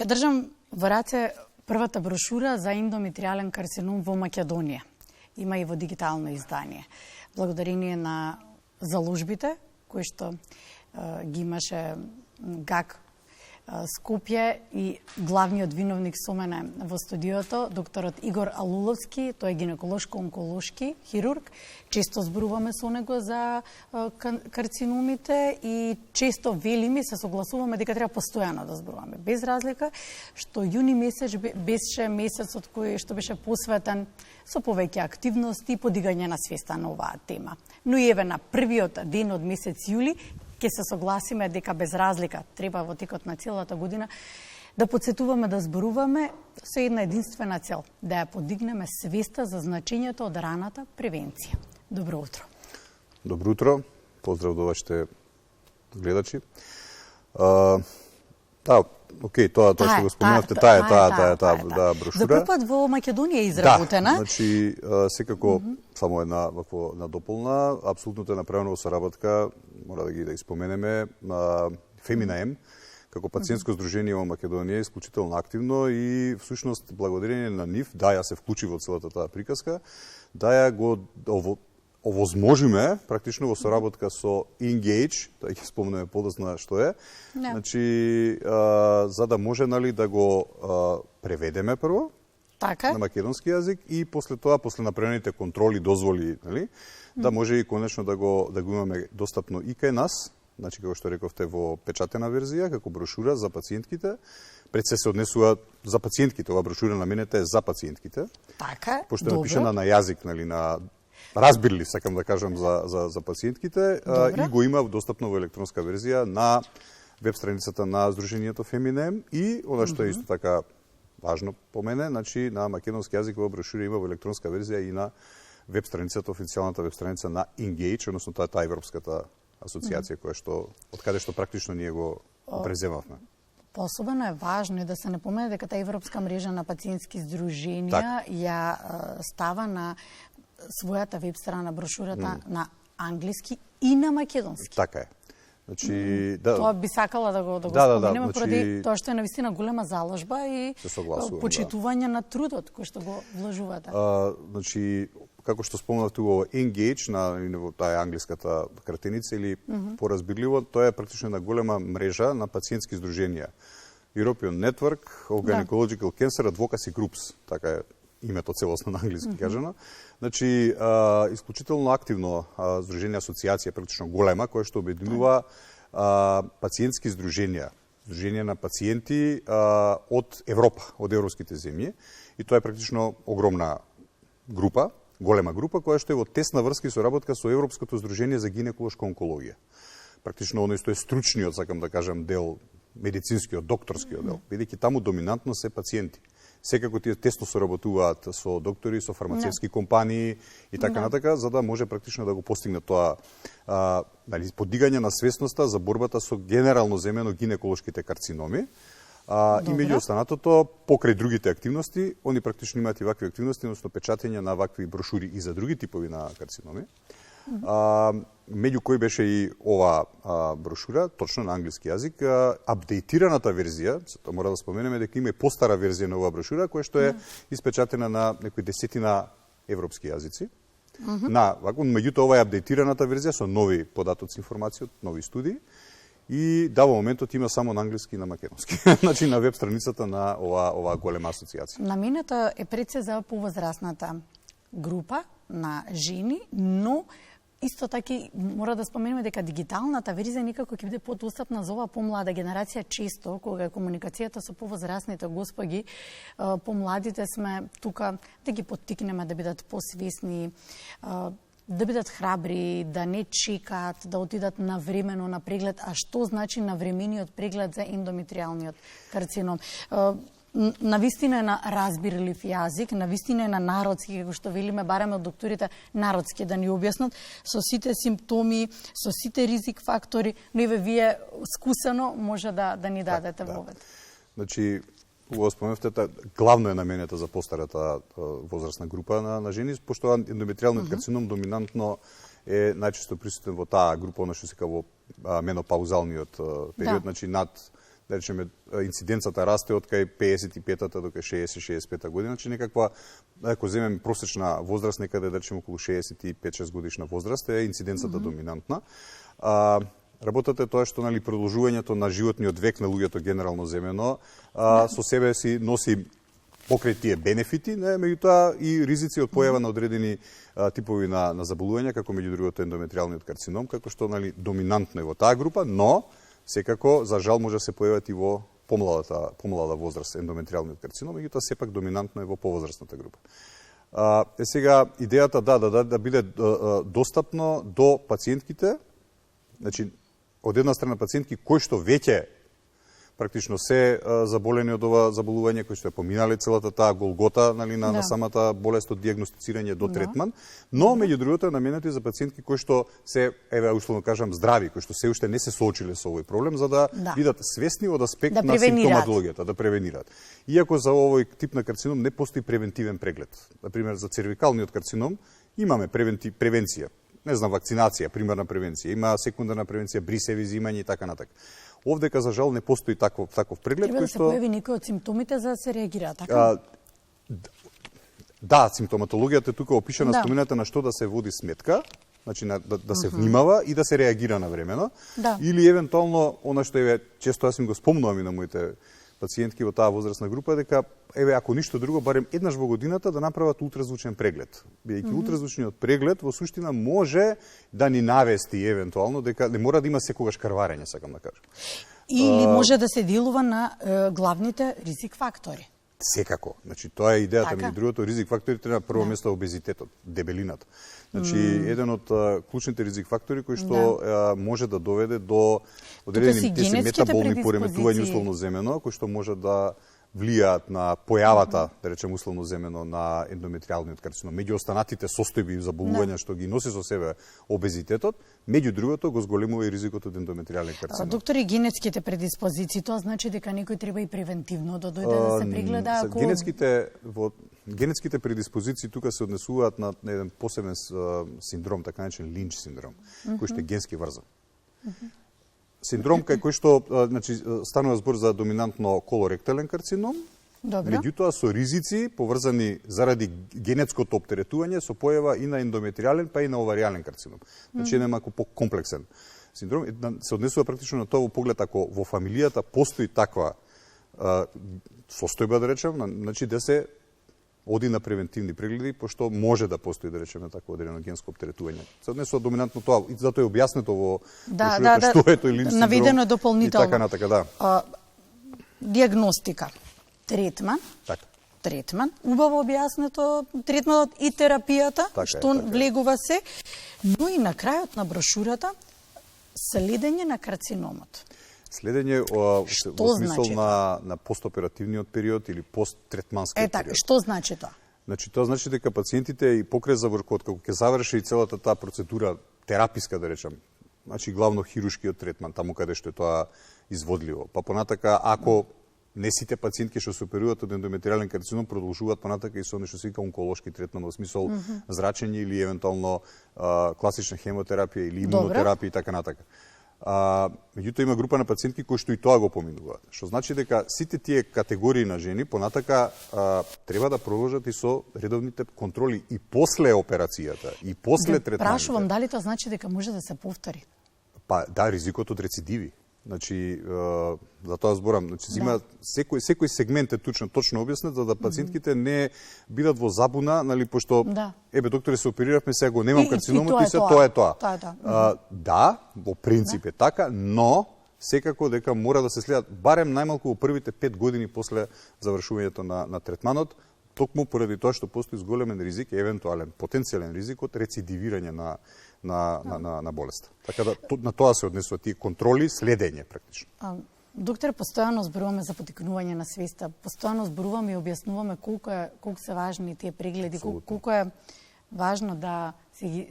Ја држам во раце првата брошура за ендометриален карцином во Македонија. Има и во дигитално издание. Благодарение на заложбите кои што ги имаше ГАК Скопје и главниот виновник со мене во студиото, докторот Игор Алуловски, тој е гинеколошко-онколошки хирург. Често зборуваме со него за карциномите и често велиме, се согласуваме дека треба постојано да зборуваме. Без разлика што јуни месец беше месецот кој што беше посветен со повеќе активности и подигање на свеста на оваа тема. Но и еве на првиот ден од месец јули ќе се согласиме дека без разлика треба во текот на целата година да подсетуваме да зборуваме со една единствена цел, да ја подигнеме свеста за значењето од раната превенција. Добро утро. Добро утро. Поздрав до вашите гледачи. Тоа што го споменавте, таа брошура. За прв пат во Македонија изработена. Да, значи секако само една вакво надополна, апсолутно е направено во соработка, мора да ги споменеме, Femina-M, како пациентско здружение во Македонија, е исклучително активно и всушност благодарение на нив, да ја се вклучи во целата таа приказка, да ја го овозможиме практично во соработка со Engage, да ќе спомнеме подоцна што е. No. Значи за да може да го преведеме прво така на македонски јазик и после тоа, после направените контроли, дозволи, да може и конечно да го имаме достапно и кај нас, значи како што рековте во печатена верзија, како брошура за пациентките. Пред се однесува за пациентките, оваа брошура наменета е за пациентките. Така, пошто е напишана на јазик, на разбирли, сакам да кажам, за пациентките, и го има достапно во електронска верзија на веб страницата на Сдруженијето Femina-M и она што е исто така важно по мене, значи на македонски јазик оваа брошура има во електронска верзија и на веб страницата, официјалната веб страница на Engage, односно таа европската асоциација која што од каде што практично ние го преземавме. Посебно е важно и да се напомене дека таа европска мрежа на пациентски здруженија ја става на својата веб страна брошурата на англиски и на македонски. Така е. Значи, тоа би сакала да го споменеме, поради тоа што е навистина голема заложба и почитување на трудот кој што го вложувате. Значи, како што спомнавте во Engage, на таа англиската кратеница или поразбирливо, тоа е практично една голема мрежа на пациентски здруженија. European Network of Gynecological Cancer Advocacy Groups, така е името целосно на англиски кажано. Значи, исклучително активно здружение, асоциација, практично голема, која што обединува пациентски здруженија, здруженија на пациенти од Европа, од европските земји. И тоа е практично огромна група, голема група, која што е во тесна врска и соработка со Европското здружение за гинеколошка онкологија. Практично оној што е стручниот, сакам да кажам, дел, медицинскиот, докторскиот дел, бидејќи таму доминантно се пациенти. Секако тие тесно соработуваат со доктори, со фармацевски компании и така натака, за да може практично да го постигне тоа подигање на свесноста за борбата со генерално земено гинеколошките карциноми. И меѓу останатото, покрај другите активности, они практично имаат и вакви активности, односно печатење на вакви брошури и за други типови на карциноми. Меѓу кои беше и ова брошура, точно на англиски јазик, апдейтираната верзија, тоа мора да споменеме дека има и постара верзија на оваа брошура, која што е испечатена на некои десетина европски јазици. Меѓутоа ова е апдейтираната верзија со нови податоци, информации од нови студии. И да, во моментот има само на англиски и на македонски. Значи на веб страницата на оваа голема асоциација. Наменето е пред се за повозрасната група на жени, но исто така мора да споменеме дека дигиталната верзија никако ќе биде подостапна за оваа помлада генерација. Често, кога е комуникацијата со повозрасните господи, помладите сме тука да ги поттикнеме да бидат посвесни, да бидат храбри, да не чекаат, да отидат навремено на преглед. А што значи навремениот преглед за ендометриалниот карцином? Навистина е на разбирлив јазик, навистина е на народски, како што велиме, бараме од докторите народски да ни објаснат, со сите симптоми, со сите ризик фактори, но и вие скусено може да ни дадете вовед. Значи, го споменавте, главно е наменета за постарата возрастна група на жени, пошто ендометриалниот карцином доминантно е најчесто присутен во таа група, она што се кава менопаузалниот период, значи над да речеме, инциденцата расте од кај 55-та до кај 60-65 година, значи некаква, ако земеме просечна возраст, некаде да речеме околу 65-6 годишна возраст, е инциденцата доминантна. Работата е тоа што продолжувањето на животниот век на луѓето генерално земено со себе си носи покрај тие бенефити, меѓутоа и ризици од појава на одредени типови на заболувања, како меѓу другото ендометриалниот карцином, како што доминантно е во таа група, но секако за жал може да се појават и во помлада возраст ендометриалниот карцином, меѓутоа сепак доминантно е во повозрастната група. Сега идејата да биде достапно до пациентките, значи од една страна пациентки кои што веќе практично се заболени од ова заболување, кои што е поминале целата таа голгота на самата болест од диагностицирање до третман, но меѓу другото е наменето и за пациентки кои што се, условно кажам, здрави, кои што се уште не се соочиле со овој проблем, за да бидат свесни од аспект на симптоматологијата, да превенираат. Иако за овој тип на карцином не постои превентивен преглед. Например, за цервикалниот карцином имаме превенција. Не знам, вакцинација, примерна превенција, има секундарна превенција, брисеви, зимање и така натака. Овдека, за жал, не постои таков преглед. Треба да се појави некој од симптомите за да се реагира, така? Да, симптоматологијата е тука опишана, спомената на што да се води сметка, значи да се внимава и да се реагира навремено, или евентуално, она што често јас им го спомнувам и на моите пациентки во таа возрастна група, дека ако ништо друго, барем еднаш во годината да направат ултразвучен преглед. Бидејќи ултразвучниот преглед во суштина може да ни навести евентуално дека не мора да има секогаш крварење, сакам да кажам. Или може да се делува на главните ризик фактори. Секако. Значи тоа е идејата, меѓу другото, ризик факторите на прво место обезитетот, дебелината. Значи еден од клучните ризик фактори кои што може да доведе до одредени метаболни пореметувања условно земено, кои што може да влијаат на појавата, да речем условно земено, на ендометриалниот карцином. Меѓу останатите состојби и заболувања што ги носи со себе обезитетот, меѓу другото го зголемува и ризикот од ендометриален карцином. Доктори, генетските предиспозиции, тоа значи дека некој треба и превентивно да дојде да се прегледа ако Генетските предиспозиции тука се однесуваат на еден посебен синдром, така наречен Линч синдром, кој што е генски врзан. Синдром кај кој што станува збор за доминантно колоректален карцином, меѓутоа со ризици поврзани заради генетското оптеретување со појава и на ендометриален, па и на оваријален карцином. Значи еден малку покомплексен синдром. Се однесува практично на тоа во поглед ако во фамилијата постои таква состојба, да речем, значи да се оди на превентивни прегледи, пошто може да постои, да речеме, такво одредено генско оптеретување. Се однесува доминантно тоа, и затоа е објаснето во што е тој Линч синдром. Наведено е дополнително. И така натака, да. Диагностика, третман, третман, убаво објаснето, третманот и терапијата, што влегува се, но и на крајот на брошурата, следење на карциномот. Следење во смисол на постоперативниот период или посттретманскиот период. Што значи тоа? Значи, тоа значи дека пациентите и покрај завршот, како ќе заврши и целата таа процедура тераписка, да речам, значи главно хирушкиот третман, таму каде што е тоа изводливо. Па понатака, ако не сите пациентки што се оперуваат од ендометриален карцином продолжуваат понатака и со нешто се вика онколошки третман во смисол зрачење или евентуално класична хемотерапија или имунотерапија и така натака. Меѓутоа има група на пациентки кои што и тоа го поминуваат. Што значи дека сите тие категории на жени понатака треба да продолжат и со редовните контроли и после операцијата, и после третманите. Прашувам дали тоа значи дека може да се повтори? Па да, ризикот од рецидиви. Значи, за тоа зборам, значи има секој сегмент е точно објаснет за да пациентките не бидат во забуна, нали, пошто докторе се опериравме, сега го немам карциномот и се тоа е тоа. Да, во принцип е така, но секако дека мора да се следат барем најмалку во првите 5 години после завршувањето на третманот, токму поради тоа што постои зголемен ризик, евентуален потенцијален ризик од рецидивирање на болест. Така да на тоа се однесуваат тие контроли, следење практично. Доктор, постојано зборуваме за поттикнување на свеста, постојано зборуваме и објаснуваме колку се важни тие прегледи, колку е важно да си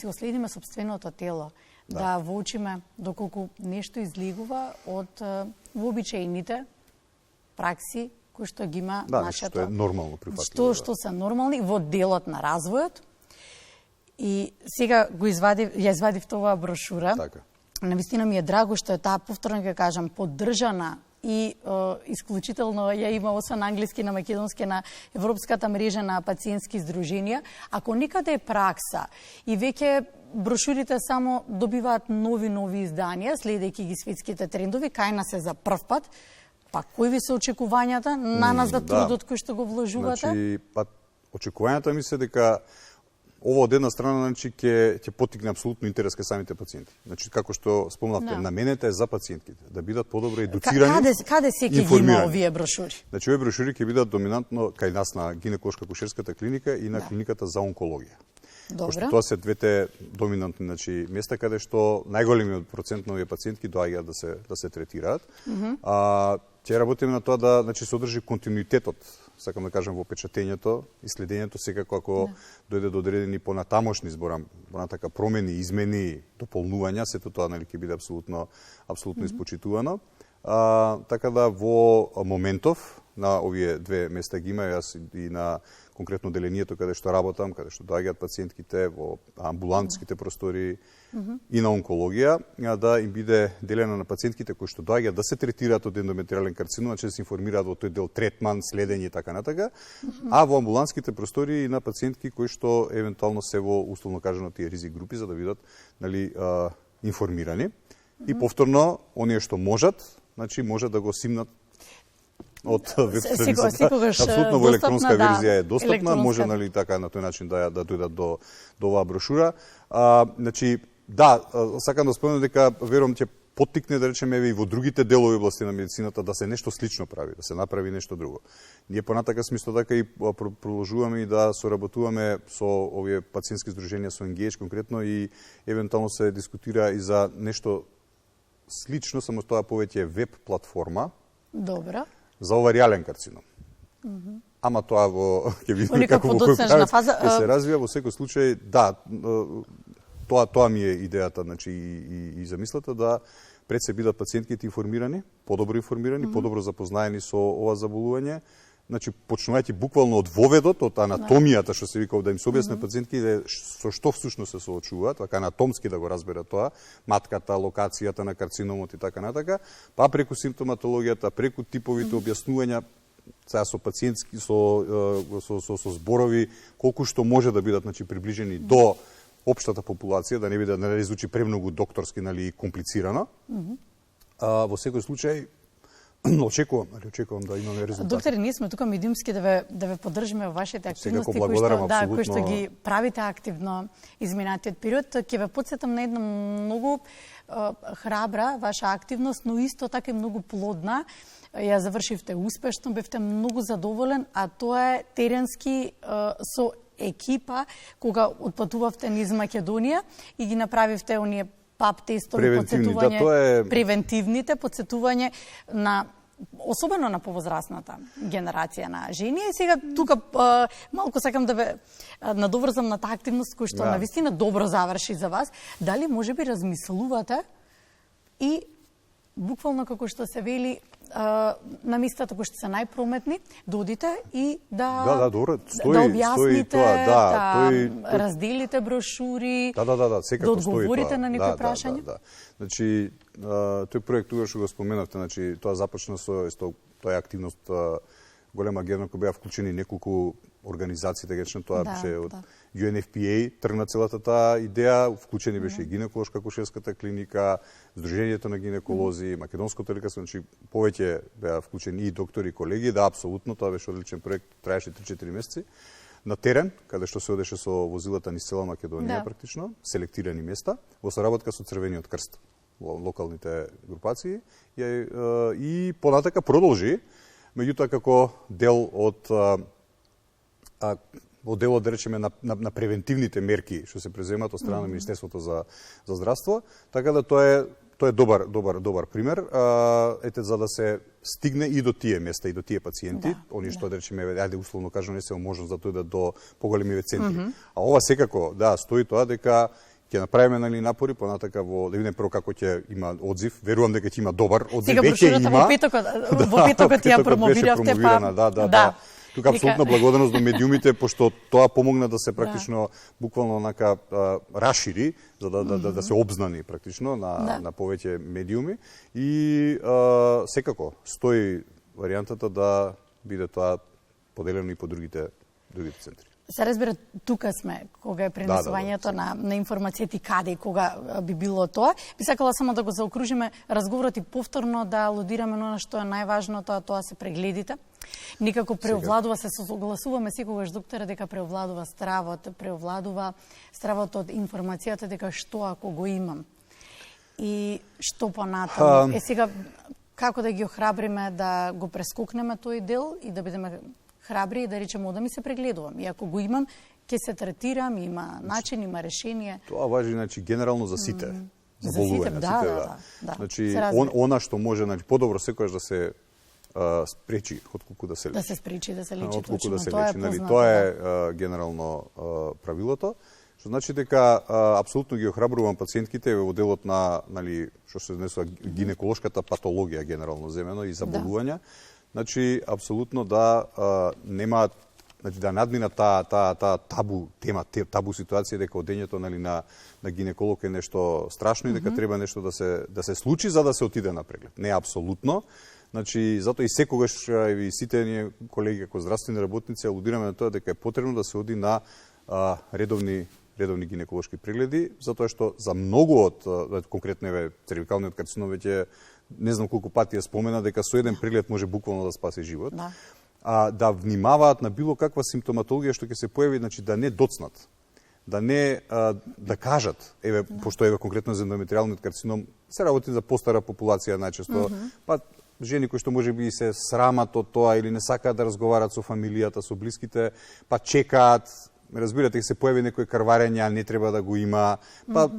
го следиме сопственото тело, да воочиме доколку нешто излегува од вообичаените пракси кои што ги има нашето. Што е нормално прифатливо. Што се нормални во делот на развојот. И сега ја извадив оваа брошура. Така. Навистина ми е драго што е таа повторно ќе кажам поддржана и исклучително ја има освен на англиски, на македонски, на Европската мрежа на пациентски здруженија. Ако никаде е пракса и веќе брошурите само добиваат нови изданија, следејќи ги светските трендови, кај нас е за прв пат, па кои ви се очекувањата на нас за трудот кој што го вложувате? Значи, па очекувањата ми се дека ова од една страна ќе поттикне апсолутно интерес кај самите пациенти. Значи како што спомнавте, наменета е за пациентите да бидат подобро едуцирани. Каде се ќе ги има овие брошури? Значи овие брошури ќе бидат доминантно кај нас на гинеколошко-акушерската клиника и на клиниката за онкологија. Пошто тоа се двете доминантни места каде што најголемиот процент на овие пациентки доаѓаат да се третираат. Ќе работиме на тоа да се одржи континуитетот, сакам да кажам, во печатењето и следењето, секако ако дојде до одредени понатамошни понатака промени, измени, дополнувања, сето тоа ќе биде апсолутно испочитувано. Така да во моментов на овие две места ги има, јас и на конкретно делението каде што работам, каде што доаѓаат пациентките во амбулантските простори и на онкологија, да им биде делена на пациентките кои што доаѓаат да се третираат од ендометриален карцином, значи да се информираат во тој дел третман, следење и така натака, а во амбулантските простори и на пациентки кои што евентуално се во условно кажано тие ризик групи за да бидат информирани. И повторно оние што можат, значи може да го симнат од веб страницата. Апсолутно во електронска верзија е достапна, може така на тој начин да дојдат до оваа брошура. Значи сакам да споменам дека верувам ќе поттикне да речеме и во другите делови области на медицината да се нешто слично прави, да се направи нешто друго. Ние понатака сме исто така и продолжуваме и да соработуваме со овие пациентски здруженија, со Engage конкретно, и евентуално се дискутира и за нешто слично, само тоа повеќе веб платформа. Добро. За оваријален карцином. Ама тоа ќе видиме како во кој правец ќе се развија. Во секој случај, тоа ми е идејата, значи и замислата да пред се бидат пациентките информирани, подобро запознаени со ова заболување. Значи почнувајќи буквално од воведот, од анатомијата што се вика, да им се објасни пациентките со што всушност се соочуваат, така анатомски да го разберат тоа, матката, локацијата на карциномот и така натака, па преку симптоматологијата, преку типовите објаснувања, сега со пациентски со зборови колку што може да бидат приближени до општата популација, да не биде да звучи премногу докторски и комплицирано. Во секој случај очекувам да имаме резултати. Докторе, ние сме тука медиумски да ве поддржиме во вашите активности кои што ги правите активно изминатиот период. Ќе ве потсетам на една многу храбра ваша активност, но исто така и многу плодна. Ја завршивте успешно, бевте многу задоволен, а тоа е теренски со екипа кога отпатувавте низ Македонија и ги направивте оние ПАП тестови, превентивните подсетување на особено на повозрасната генерација на жени. И сега тука малку сакам да ве надоврзам на таа активност која што навистина добро заврши за вас. Дали можеби размислувате и буквално како што се вели на местата кои што се најпрометни, да одите и да објасните, разделите брошури, да одговорите на некои прашања. Значи, тој проект тогаш што го споменавте, значи тоа започна со тоа е активност голема герна која беа вклучени неколку организации, така речено, тоа беше од UNFPA, тргна целата таа идеја, вклучени беше и гинеколошка-акушерската клиника, Сдруженијето на гинеколози, Македонското лекарство, значи повеќе беа вклучени и доктори и колеги, апсолутно, тоа беше одличен проект, траеше 3-4 месеци на терен, каде што се одеше со возилата низ цела Македонија практично, селектирани места, во соработка со Црвениот крст, во локалните групации, и понатака продолжи, меѓутоа како дел од да речеме на превентивните мерки што се преземат од страна на Министерството за здравство, така да тоа е добар пример, за да се стигне и до тие места и до тие пациенти, они што да речеме, ајде условно кажано, не се можност да дојдат до поголеми центри. А ова секако стои тоа дека ќе направиме напори понатака да видиме прво како ќе има одзив. Верувам дека ќе има добар одзив. Сега брошурата во петокот ја промовиравте, Тука апсолутна благодарност до медиумите, пошто тоа помогна да се практично буквално онака рашири, за да се обзнани практично на повеќе медиуми и секако стои варијантата да биде тоа поделено и по другите центри. Се разбира, тука сме, кога е пренесувањето на информацијата и каде и кога би било тоа. Би сакала само да го заокружиме разговорот и повторно да алудираме на што е најважното, а тоа се прегледите. Никако преовладува, се согласуваме секогаш, докторе, дека преовладува стравот од информацијата, дека што ако го имам и што понатаму. Сега, како да ги охрабриме да го прескокнеме тој дел и да бидеме храбри и да речеме да ми се прегледувам. И ако го имам, ќе се третирам, има начин, има решение. Тоа важи, значи, генерално за сите. За сите, да. Значи, она што може, значи, подобро секојаш да се спречи, отколку да се лечи. Да се спречи, да се лечи. Отколку да се лечи. Нали, тоа е генерално правилото. Што значи дека апсолутно ги охрабрувам пациентките во делот на, нали, што се изнесува гинеколошката патологија генерално земено и заболувања. Значи, апсолутно да немаат, значи да надмина таа табу тема, табу ситуација дека одењето, нали, на гинеколог е нешто страшно и дека треба нешто да се случи за да се отиде на преглед. Не апсолутно. Значи, затоа и секогаш и сите ние колеги како здравствени работници алудираме на тоа дека е потребно да се оди на редовни гинеколошки прегледи, затоа што за многу од конкретно цервикалниот карцином веќе не знам колку пати ја спомена дека со еден преглед може буквално да спаси живот. Да внимаваат на било каква симптоматологија што ќе се појави, значи да не доцнат, да не да кажат, пошто конкретно за ендометриалниот карцином се работи за постара популација најчесто, па жени кои што можеби се срамат од тоа или не сакаат да разговарат со фамилијата, со блиските, па чекаат, разбирате, се појави некој карварење, не треба да го има, па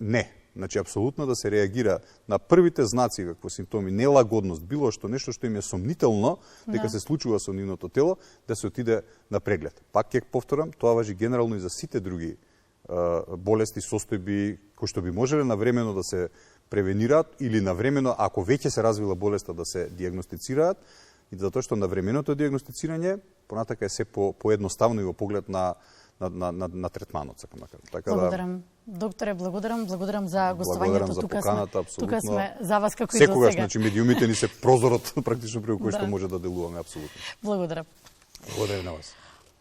не. Значи, апсолутно да се реагира на првите знаци како симптоми, нелагодност, било што нешто што им е сомнително дека се случува со нивното тело, да се отиде на преглед. Пак ќе повторам, тоа важи генерално и за сите други болести, состојби кои што би можеле навремено да се превенираат или навремено, ако веќе се развила болеста, да се диагностицираат, и затоа што навременото диагностицирање понатака е се поедноставно и во поглед на третманот, сакам да кажам. Така благодарам. Докторе, благодарам за гостувањето. За поканата, тука сме за вас како и до сега. Секогаш, значи, медиумите ни се прозорот практично преку кој што може да делуваме, апсолутно. Благодарам. Благодарам на вас.